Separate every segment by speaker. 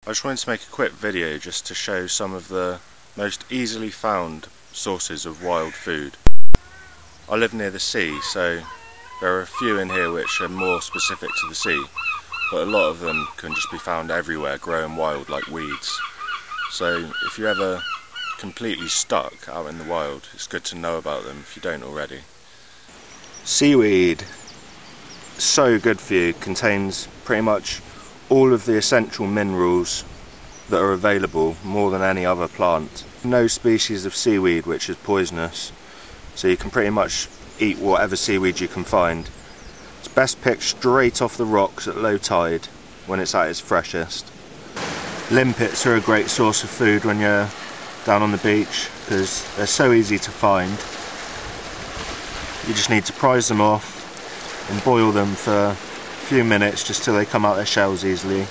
Speaker 1: I just wanted to make a quick video just to show some of the most easily found sources of wild food. I live near the sea, so there are a few in here which are more specific to the sea, but a lot of them can just be found everywhere, growing wild like weeds. So if you're ever completely stuck out in the wild, it's good to know about them if you don't already. Seaweed, so good for you, contains pretty much all of the essential minerals that are available, more than any other plant. No species of seaweed which is poisonous, so you can pretty much eat whatever seaweed you can find. It's best picked straight off the rocks at low tide when it's at its freshest. Limpets are a great source of food when you're down on the beach because they're so easy to find. You just need to prise them off and boil them for a few minutes just till they come out their shells easily.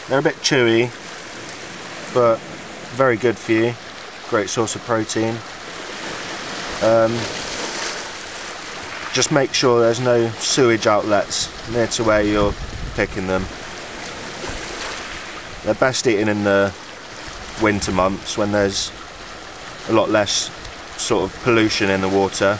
Speaker 1: They're a bit chewy, but very good for you. Great source of protein. Just make sure there's no sewage outlets near to where you're picking them. They're best eaten in the winter months when there's a lot less sort of pollution in the water.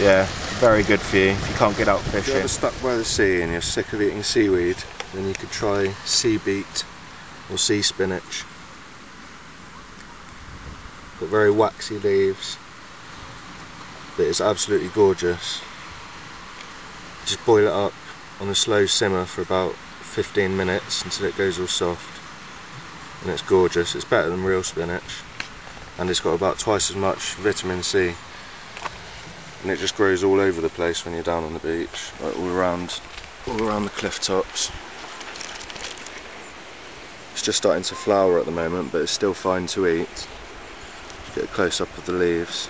Speaker 1: Yeah, very good for you if you can't get out fishing. If you're ever stuck by the sea and you're sick of eating seaweed, then you could try sea beet or sea spinach. Got very waxy leaves, but it's absolutely gorgeous. Just boil it up on a slow simmer for about 15 minutes until it goes all soft, and it's gorgeous. It's better than real spinach, and it's got about twice as much vitamin C, and it just grows all over the place when you're down on the beach, like all around the cliff tops. It's just starting to flower at the moment, but it's still fine to eat. Get a close up of the leaves.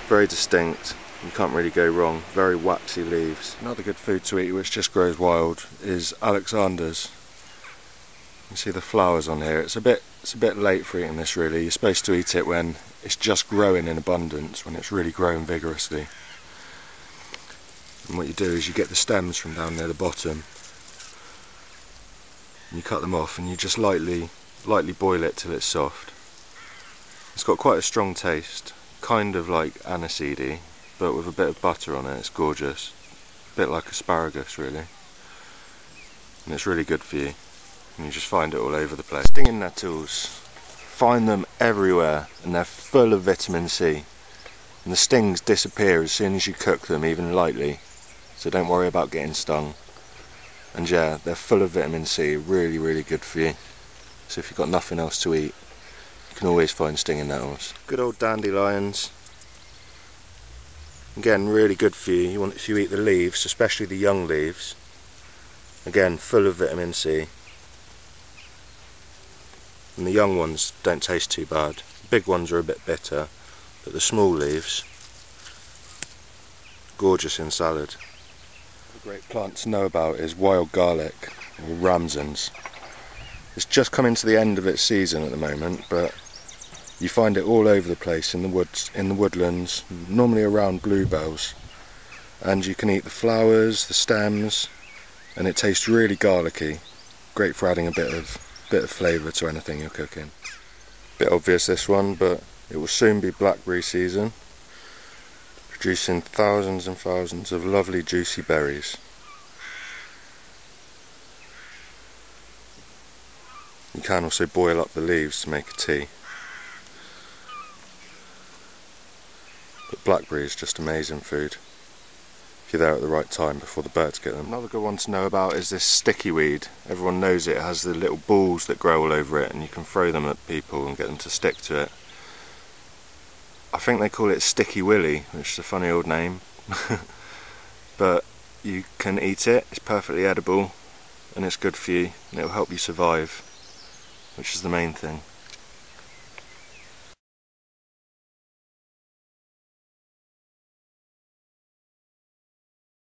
Speaker 1: Very distinct, you can't really go wrong. Very waxy leaves. Another good food to eat which just grows wild is Alexander's. You can see the flowers on here. It's a bit late for eating this really. You're supposed to eat it when it's just growing in abundance, when it's really growing vigorously. And what you do is you get the stems from down near the bottom, and you cut them off, and you just lightly boil it till it's soft. It's got quite a strong taste, kind of like aniseedy, but with a bit of butter on it. It's gorgeous. A bit like asparagus really. And it's really good for you. And you just find it all over the place. Stinging nettles, find them everywhere, and they're full of vitamin C. And the stings disappear as soon as you cook them, even lightly. So don't worry about getting stung. And yeah, they're full of vitamin C, really, really good for you. So if you've got nothing else to eat, you can always find stinging nettles. Good old dandelions. Again, really good for you. If you eat the leaves, especially the young leaves. Again, full of vitamin C. And the young ones don't taste too bad. The big ones are a bit bitter, but the small leaves, gorgeous in salad. A great plant to know about is wild garlic, or ramsons. It's just coming to the end of its season at the moment, but you find it all over the place in the woods, in the woodlands, normally around bluebells. And you can eat the flowers, the stems, and it tastes really garlicky. Great for adding a bit of flavour to anything you're cooking. Bit obvious this one, but it will soon be blackberry season, producing thousands and thousands of lovely juicy berries. You can also boil up the leaves to make a tea. But blackberry is just amazing food if you're there at the right time before the birds get them. Another good one to know about is this sticky weed. Everyone knows it has the little balls that grow all over it, and you can throw them at people and get them to stick to it. I think they call it sticky willy, which is a funny old name. But you can eat it, it's perfectly edible, and it's good for you, and it'll help you survive, which is the main thing.